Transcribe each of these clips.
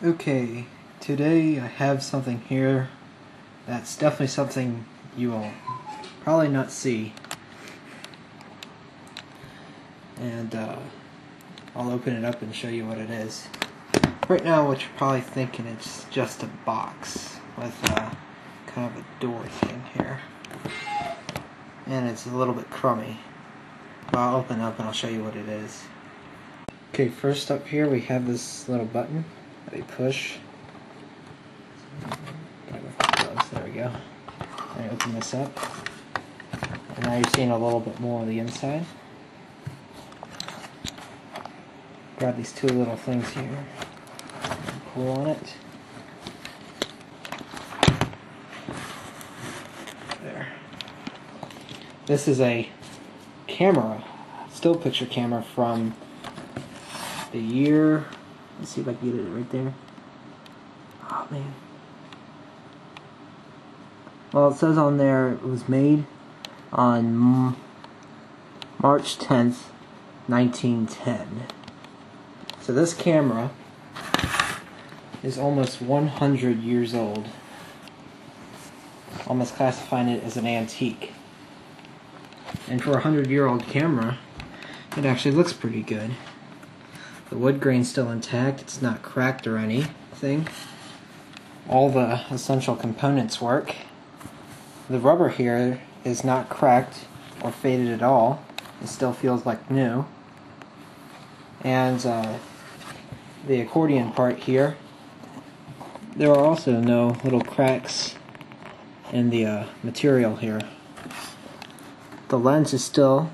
Okay, today I have something here that's definitely something you will probably not see. And I'll open it up and show you what it is. Right now what you're probably thinking it's just a box with kind of a door thing here. And it's a little bit crummy. But I'll open it up and I'll show you what it is. Okay, first up here we have this little button that we push. There we go. I open this up. And now you're seeing a little bit more of the inside. Grab these two little things here. Pull on it. There. This is a camera, still picture camera from the year. Let's see if I can get it right there. Oh man. Well, it says on there it was made on March 10th, 1910. So this camera is almost 100 years old. Almost classifying it as an antique. And for a 100-year-old camera, it actually looks pretty good. The wood grain's still intact, it's not cracked or anything. All the essential components work. The rubber here is not cracked or faded at all. It still feels like new. And the accordion part here, there are also no little cracks in the material here. The lens is still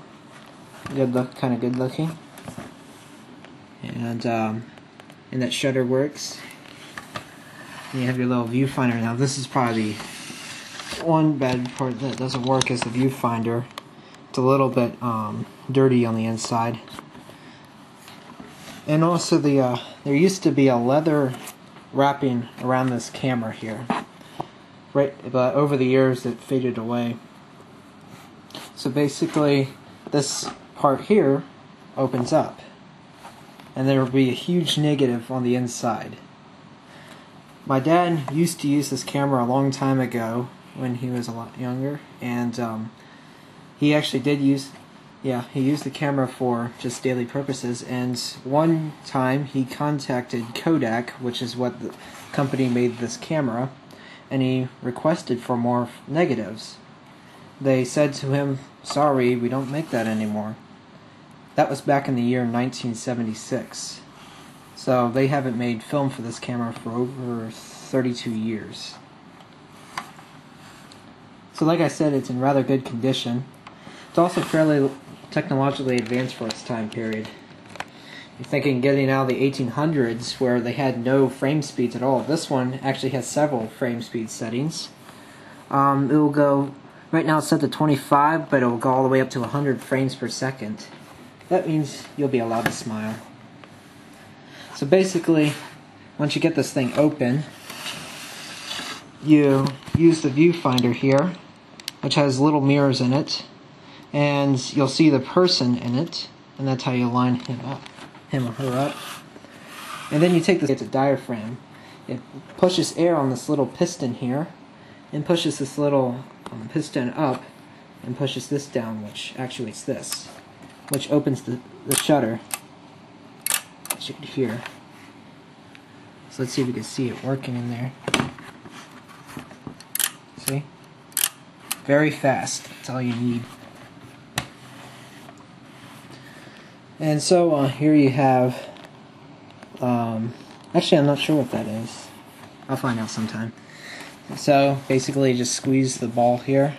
kind of good looking. And that shutter works. And you have your little viewfinder. Now this is probably the one bad part that doesn't work is the viewfinder. It's a little bit dirty on the inside. And also there used to be a leather wrapping around this camera here. But over the years it faded away. So basically this part here opens up. And there will be a huge negative on the inside. My dad used to use this camera a long time ago when he was a lot younger, and he actually did use the camera for just daily purposes. And one time he contacted Kodak, which is what the company made this camera, and he requested for more negatives. They said to him, "Sorry, we don't make that anymore." That was back in the year 1976. So they haven't made film for this camera for over 32 years. So like I said, it's in rather good condition. It's also fairly technologically advanced for its time period. You're thinking getting out of the 1800s where they had no frame speeds at all. This one actually has several frame speed settings. It will go, right now it's set to 25, but it will go all the way up to 100 frames per second. That means you'll be allowed to smile. So basically, once you get this thing open, you use the viewfinder here, which has little mirrors in it, and you'll see the person in it, and that's how you line him or her up. And then you take this, it's a diaphragm. It pushes air on this little piston here, and pushes this little piston up, and pushes this down, which actuates this, which opens the shutter, as you can hear. So let's see if we can see it working in there. See? Very fast. That's all you need. And so here you have, actually I'm not sure what that is. I'll find out sometime. So basically just squeeze the ball here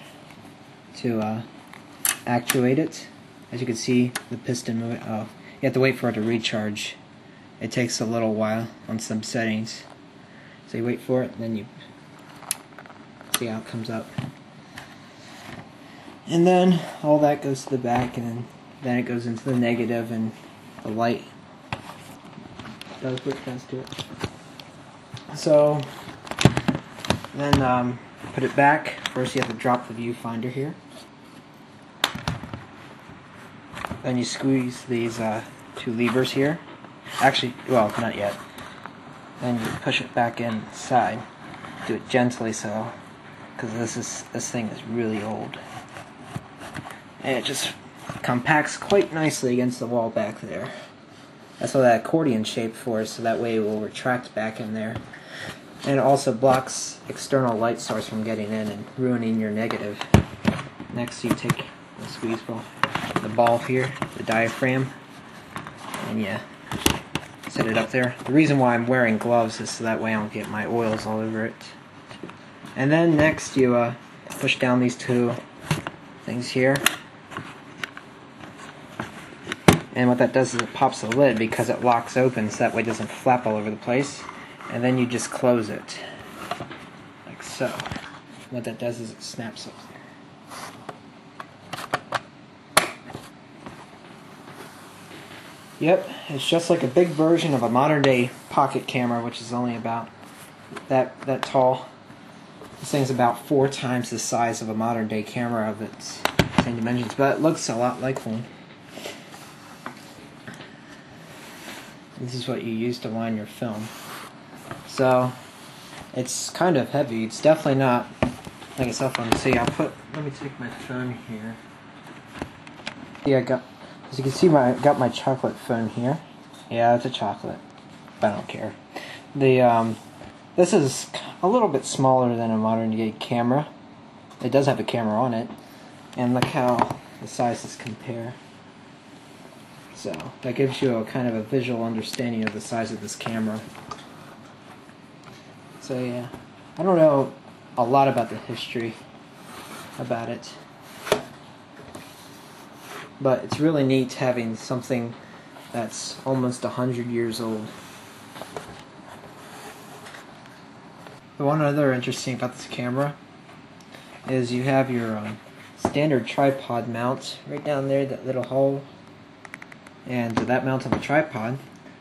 to actuate it. As you can see, the piston moving. Oh, you have to wait for it to recharge. It takes a little while on some settings. So you wait for it, and then you see how it comes up. And then all that goes to the back, and then it goes into the negative, and the light does what it does to it. So then put it back. First you have to drop the viewfinder here. Then you squeeze these two levers here. Actually, well, not yet. then you push it back inside. Do it gently, so, because this thing is really old, and it just compacts quite nicely against the wall back there. That's what that accordion shape for, so that way it will retract back in there. And it also blocks external light source from getting in and ruining your negative. Next, you take the squeeze ball, the ball here, the diaphragm, and yeah, set it up there. The reason why I'm wearing gloves is so that way I don't get my oils all over it. And then next you push down these two things here. And what that does is it pops the lid because it locks open so that way it doesn't flap all over the place. And then you just close it, like so. What that does is it snaps up there. Yep, it's just like a big version of a modern day pocket camera, which is only about that tall. This thing's about 4 times the size of a modern day camera of its same dimensions, but it looks a lot like one. This is what you use to line your film. So, it's kind of heavy. It's definitely not like a cell phone. See, let me take my phone here. Yeah, as you can see, I got my chocolate phone here. Yeah, it's a chocolate, but I don't care. This is a little bit smaller than a modern day camera. It does have a camera on it, and look how the sizes compare. So that gives you a kind of a visual understanding of the size of this camera. So yeah, I don't know a lot about the history about it, but it's really neat having something that's almost 100 years old. The one other interesting about this camera is you have your standard tripod mount right down there, that little hole. And that mounts on the tripod.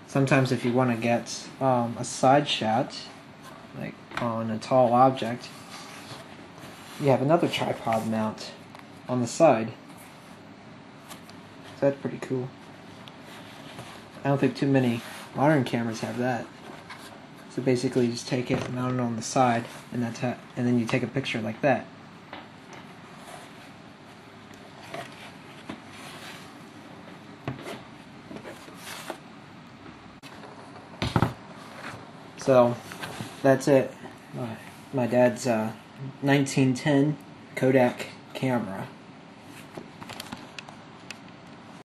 Sometimes if you want to get a side shot, like on a tall object, you have another tripod mount on the side. So that's pretty cool. I don't think too many modern cameras have that. So basically you just take it, mount it on the side, and and then you take a picture like that. So, that's it. My dad's 1910 Kodak camera.